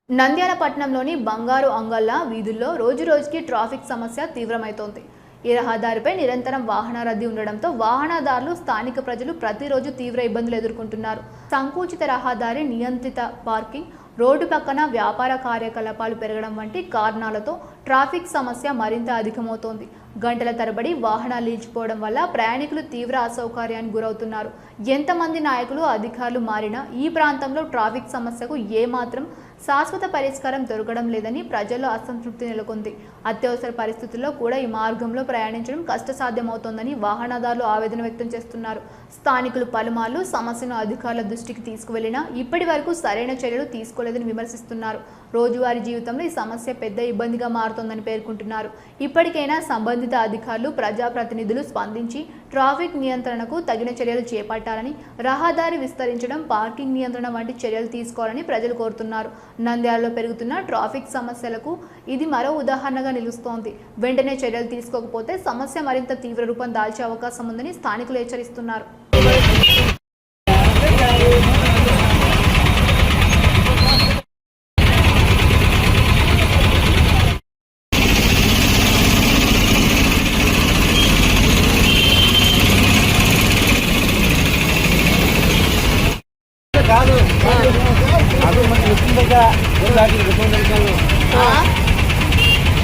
నంద్యాల పట్టణంలోని బంగారు అంగళ్ళ వీధుల్లో రోజురోజుకి ట్రాఫిక్ సమస్య తీవ్రమవుతోంది. ఈ రహదారిపై నిరంతరం వాహన రద్దీ ఉండడంతో వాహనదారులు, స్థానిక ప్రజలు ప్రతిరోజు తీవ్ర ఇబ్బందులు ఎదుర్కొంటున్నారు. సంకుచిత రహదారి, నియంత్రిత పార్కింగ్, రోడ్డు పక్కన వ్యాపార కార్యకలాపాలు పెరగడం వంటి కారణాలతో ట్రాఫిక్ సమస్య మరింత అధికమవుతోంది. గంటల తరబడి వాహనాలు నిలిచిపోవడం వల్ల ప్రయాణికులు తీవ్ర అసౌకర్యానికి గురవుతున్నారు. ఎంతమంది నాయకులు, అధికారులు మారినా ఈ ప్రాంతంలో ట్రాఫిక్ సమస్యకు ఏమాత్రం శాశ్వత పరిష్కారం దొరకడం లేదని ప్రజల్లో అసంతృప్తి నెలకొంది. అత్యవసర పరిస్థితుల్లో కూడా ఈ మార్గంలో ప్రయాణించడం కష్టసాధ్యమవుతోందని వాహనదారులు ఆవేదన వ్యక్తం చేస్తున్నారు. స్థానికులు పలుమార్లు సమస్యను అధికారుల దృష్టికి తీసుకువెళ్లినా ఇప్పటి వరకు సరైన చర్యలు తీసుకోలేదని విమర్శిస్తున్నారు. రోజువారీ జీవితంలో ఈ సమస్య పెద్ద ఇబ్బందిగా మారుతోందని పేర్కొంటున్నారు. ఇప్పటికైనా సంబంధిత అధికారులు, ప్రజాప్రతినిధులు స్పందించి ట్రాఫిక్ నియంత్రణకు తగిన చర్యలు చేపట్టాలని, రహదారి విస్తరించడం, పార్కింగ్ నియంత్రణ వంటి చర్యలు తీసుకోవాలని ప్రజలు కోరుతున్నారు. నంద్యాలలో పెరుగుతున్న ట్రాఫిక్ సమస్యలకు ఇది మరో ఉదాహరణగా నిలుస్తోంది. వెంటనే చర్యలు తీసుకోకపోతే సమస్య మరింత తీవ్ర రూపం దాల్చే అవకాశం ఉందని స్థానికులు హెచ్చరిస్తున్నారు.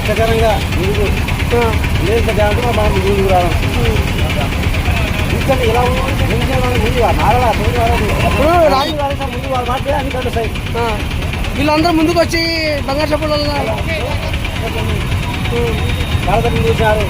ఇష్టకరంగా ముందుకు లేదు బాగా ముందుకు రావాలి. ఎందుకంటే ఇలా ముందుగా నారళ ముందు వాళ్ళు మాట్లాడే అన్ని కలుస్తాయి. వీళ్ళందరూ ముందుకు వచ్చి బంగారు చెప్పులు చూసినారు.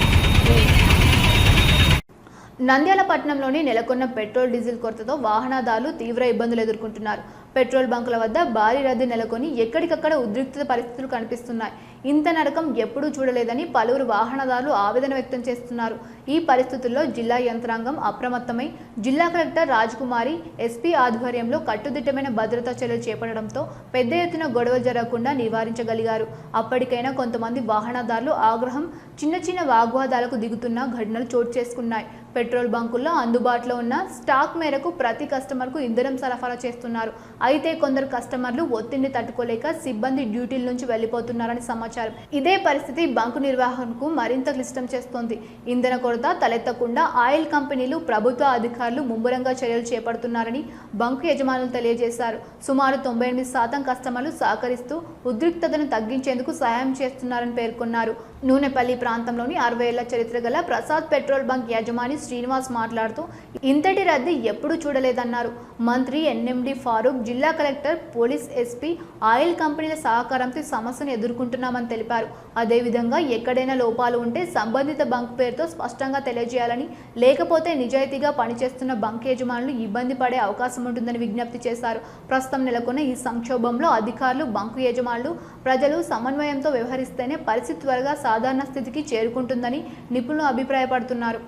నంద్యాల పట్టణంలోని నెలకొన్న పెట్రోల్, డీజిల్ కొరతతో వాహనదారులు తీవ్ర ఇబ్బందులు ఎదుర్కొంటున్నారు. పెట్రోల్ బంకుల వద్ద భారీ రద్దీ నెలకొని ఎక్కడికక్కడ ఉద్రిక్త పరిస్థితులు కనిపిస్తున్నాయి. ఇంత నరకం ఎప్పుడూ చూడలేదని పలువురు వాహనదారులు ఆవేదన వ్యక్తం చేస్తున్నారు. ఈ పరిస్థితుల్లో జిల్లా యంత్రాంగం అప్రమత్తమై జిల్లా కలెక్టర్ రాజకుమారి, ఎస్పీ ఆధ్వర్యంలో కట్టుదిట్టమైన భద్రతా చర్యలు చేపట్టడంతో పెద్ద ఎత్తున గొడవలు జరగకుండా నివారించగలిగారు. అప్పటికైనా కొంతమంది వాహనదారులు ఆగ్రహం, చిన్న చిన్న వాగ్వాదాలకు దిగుతున్న ఘటనలు చోటు చేసుకున్నాయి. పెట్రోల్ బంకుల్లో అందుబాటులో ఉన్న స్టాక్ మేరకు ప్రతి కస్టమర్కు ఇంధనం సరఫరా చేస్తున్నారు. అయితే కొందరు కస్టమర్లు ఒత్తిడిని తట్టుకోలేక సిబ్బంది డ్యూటీల నుంచి వెళ్లిపోతున్నారని సమాచారం. ఇదే పరిస్థితి బంకు నిర్వహణకు మరింత క్లిష్టం చేస్తోంది. ఇంధన కొరత తలెత్తకుండా ఆయిల్ కంపెనీలు, ప్రభుత్వ అధికారులు ముమ్మరంగా చర్యలు చేపడుతున్నారని బంకు యజమానులు తెలియజేశారు. సుమారు 98% కస్టమర్లు సహకరిస్తూ ఉద్రిక్తతను తగ్గించేందుకు సహాయం చేస్తున్నారని పేర్కొన్నారు. నూనెపల్లి ప్రాంతంలోని 60 ఏళ్ల చరిత్ర గల ప్రసాద్ పెట్రోల్ బంక్ యజమాని శ్రీనివాస్ మాట్లాడుతూ ఇంతటి రద్దీ ఎప్పుడూ చూడలేదన్నారు. మంత్రి ఎన్ఎండి ఫారూక్, జిల్లా కలెక్టర్, పోలీస్, ఎస్పీ, ఆయిల్ కంపెనీల సహకారంతో సమస్యను ఎదుర్కొంటున్నామని తెలిపారు. అదేవిధంగా ఎక్కడైనా లోపాలు ఉంటే సంబంధిత బంక్ పేరుతో స్పష్టంగా తెలియజేయాలని, లేకపోతే నిజాయితీగా పనిచేస్తున్న బంక్ యజమానులు ఇబ్బంది పడే అవకాశం ఉంటుందని విజ్ఞప్తి చేశారు. ప్రస్తుతం నెలకొన్న ఈ సంక్షోభంలో అధికారులు, బంకు యజమానులు, ప్రజలు సమన్వయంతో వ్యవహరిస్తేనే పరిస్థితి త్వరగా సాధారణ స్థితికి చేరుకుంటుందని నిపుణులు అభిప్రాయపడుతున్నారు.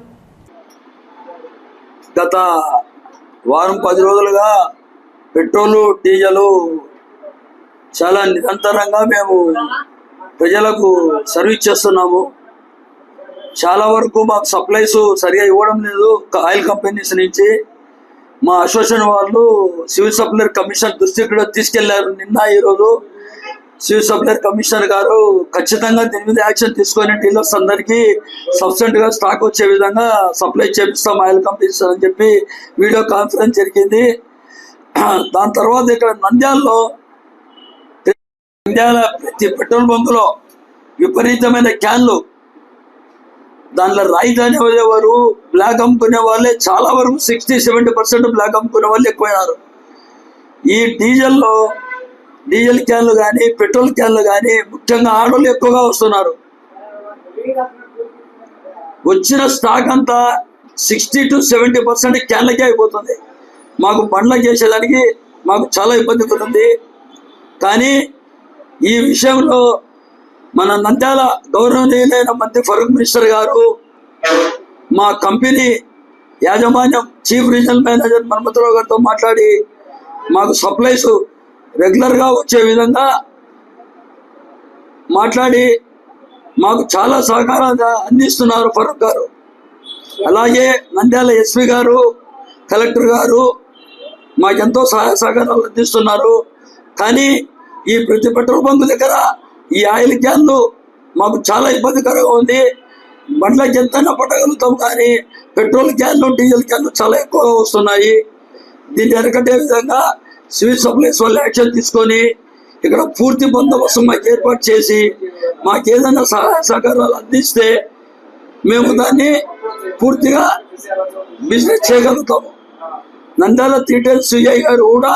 గత వారం 10 రోజులుగా పెట్రోలు, డీజిలు చాలా నిరంతరంగా మేము ప్రజలకు సర్వీస్ చేస్తున్నాము. చాలా వరకు మాకు సప్లైస్ సరిగా ఇవ్వడం లేదు. ఆయిల్ కంపెనీస్ నుంచి మా అసోసియేషన్ వాళ్ళు సివిల్ సప్లై కమిషనర్ దృష్టికి కూడా తీసుకెళ్లారు. నిన్న ఈరోజు సివిల్ సప్లై కమిషనర్ గారు ఖచ్చితంగా దీని మీద యాక్షన్ తీసుకొని డీలర్స్ అందరికీ సబ్సిడెంట్ గా స్టాక్ వచ్చే విధంగా సప్లై చేపిస్తాం ఆయిల్ కంపెనీస్ అని చెప్పి వీడియో కాన్ఫరెన్స్ జరిగింది. దాని తర్వాత ఇక్కడ నంద్యాలలో ప్రతి పెట్రోల్ బంకులో విపరీతమైన క్యాన్లు, దాంట్లో రాయిదాని ఎవరు బ్లాక్ అమ్ముకునే వాళ్ళే చాలా వరకు 60-70% బ్లాక్ అమ్ముకునే వాళ్ళు ఎక్కువైనారు. ఈ డీజిల్ క్యాన్లు కానీ, పెట్రోల్ క్యాన్లు కానీ ముఖ్యంగా ఆడోళ్ళు ఎక్కువగా వస్తున్నారు. వచ్చిన స్టాక్ అంతా 60-70% క్యాన్లకే అయిపోతుంది. మాకు బండ్లకు చేసేదానికి మాకు చాలా ఇబ్బంది పడుతుంది. కానీ ఈ విషయంలో మన నంద్యాల గౌరవనీయులైన మంత్రి ఫరూక్ మినిస్టర్ గారు, మా కంపెనీ యాజమాన్యం చీఫ్ రీజనల్ మేనేజర్ మన్మథరావు గారితో మాట్లాడి మాకు సప్లైస్ రెగ్యులర్గా వచ్చే విధంగా మాట్లాడి మాకు చాలా సహకారంగా అందిస్తున్నారు ఫరూక్ గారు. అలాగే నంద్యాల ఎస్పీ గారు, కలెక్టర్ గారు మాకెంతో సహాయ సహకారాలు అందిస్తున్నారు. కానీ ఈ ప్రతి పెట్రోల్ బంక్ దగ్గర ఈ ఆయిల్ క్యాన్లు మాకు చాలా ఇబ్బందికరంగా ఉంది. బండ్లకి ఎంతైనా పట్టగలుగుతాం, కానీ పెట్రోల్ క్యాన్లు డీజిల్ క్యాన్లు చాలా ఎక్కువగా వస్తున్నాయి. దీన్ని అరికట్టే విధంగా సివిల్ సప్లైస్ వాళ్ళు యాక్షన్ తీసుకొని ఇక్కడ పూర్తి బందోబస్తు మాకు ఏర్పాటు చేసి మాకు ఏదైనా సహాయ సహకారాలు అందిస్తే మేము దాన్ని పూర్తిగా బిజినెస్ చేయగలుగుతాము. నంద్యాల 310 సిఐ గారు కూడా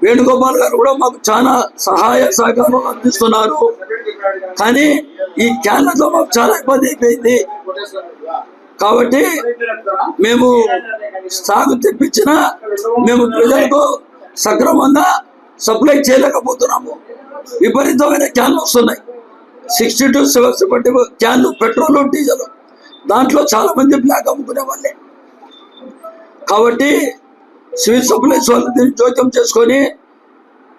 వేణుగోపాల్ గారు కూడా మాకు చాలా సహాయ సహకారాలు అందిస్తున్నారు. కానీ ఈ క్యాన్లతో మాకు చాలా ఇబ్బంది అయిపోయింది. కాబట్టి మేము సాగు తెప్పించిన మేము ప్రజలకు సక్రమంగా సప్లై చేయలేకపోతున్నాము. విపరీతమైన క్యాన్లు వస్తున్నాయి. 60 to 70 క్యాన్లు పెట్రోల్ డీజిల్, దాంట్లో చాలా మంది బ్లాక్ అమ్ముకునే వాళ్ళే. కాబట్టి సివిల్ సప్లైస్ వాళ్ళు దీన్ని జోక్యం చేసుకొని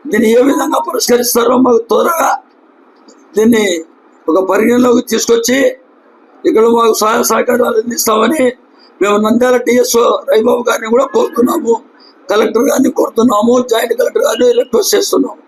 దీన్ని ఏ విధంగా పరిష్కరిస్తారో మాకు త్వరగా దీన్ని ఒక పరిగణలోకి తీసుకొచ్చి ఇక్కడ మాకు సహాయ సహకారాలు అందిస్తామని మేము నంద్యాల డిఎస్ఓ రైబాబు గారిని కూడా కోరుతున్నాము, కలెక్టర్ గారిని కోరుతున్నాము, జాయింట్ కలెక్టర్ గారిని రిక్వెస్ట్ చేస్తున్నాము.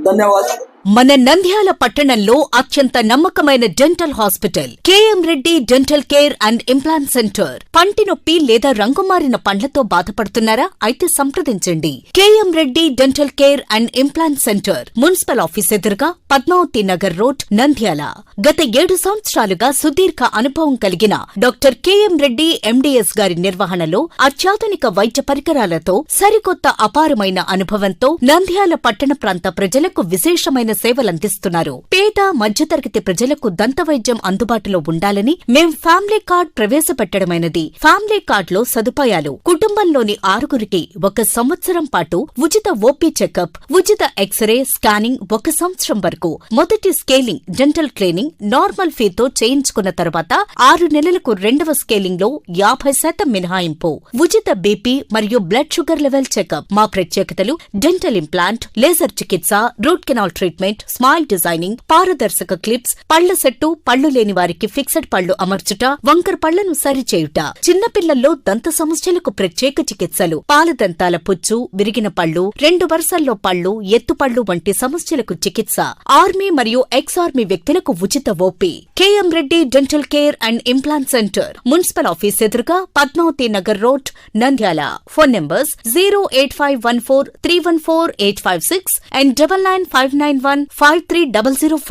ధన్యవాదాలు. మన నంద్యాల పట్టణంలో అత్యంత నమ్మకమైన dental hospital KM Reddy dental care and implant centre. పంటి నొప్పి లేదా రంగుమారిన పండ్లతో బాధపడుతున్నారా? అయితే సంప్రదించండి. KM Reddy dental care and implant centre, municipal office ఎదురుగా, పద్మావతి నగర్ రోడ్, నంద్యాల. గత 7 సంవత్సరాలుగా సుదీర్ఘ అనుభవం కలిగిన డాక్టర్ కేఎం రెడ్డి ఎండిఎస్ గారి నిర్వహణలో అత్యాధునిక వైద్య పరికరాలతో సరికొత్త అపారమైన అనుభవంతో నంద్యాల పట్టణ ప్రాంత ప్రజలకు విశేషమైన సేవలందిస్తున్నారు. పేద మధ్యతరగతి ప్రజలకు దంత వైద్యం అందుబాటులో ఉండాలని మేం ఫ్యామిలీ కార్డ్ ప్రవేశపెట్టడమైనది. ఫ్యామిలీ కార్డ్ లో సదుపాయాలు: కుటుంబంలోని 6గురికి 1 సంవత్సరం పాటు ఉచిత ఓపీ చెకప్, ఉచిత ఎక్స్రే స్కానింగ్ 1 సంవత్సరం వరకు, మొదటి స్కేలింగ్ డెంటల్ క్లీనింగ్ నార్మల్ ఫీతో చేయించుకున్న తర్వాత 6 నెలలకు 2వ స్కేలింగ్ లో 50% మినహాయింపు, ఉచిత బీపీ మరియు బ్లడ్ షుగర్ లెవెల్ చెకప్. మా ప్రత్యేకతలు: డెంటల్ ఇంప్లాంట్, లేజర్ చికిత్స, root canal treatment, smile designing, పారదర్శక క్లిప్స్, పళ్ల సెట్టు, పళ్లు లేని వారికి ఫిక్స్డ్ పళ్లు అమర్చుట, వంకర పళ్లను సరిచేయుట, చిన్నపిల్లల్లో దంత సమస్యలకు ప్రత్యేక చికిత్సలు, పాలదంతాల పుచ్చు, విరిగిన పళ్లు, 2 వరుసల్లో పళ్లు, ఎత్తుపళ్లు వంటి సమస్యలకు చికిత్స, ఆర్మీ మరియు ఎక్స్ ఆర్మీ వ్యక్తులకు ఉచిత OP. KM Reddy dental care and implant centre, municipal office ఎదురుగా, Padmavathi Nagar road, Nandyal. Phone numbers 08514314856 and 9959153005.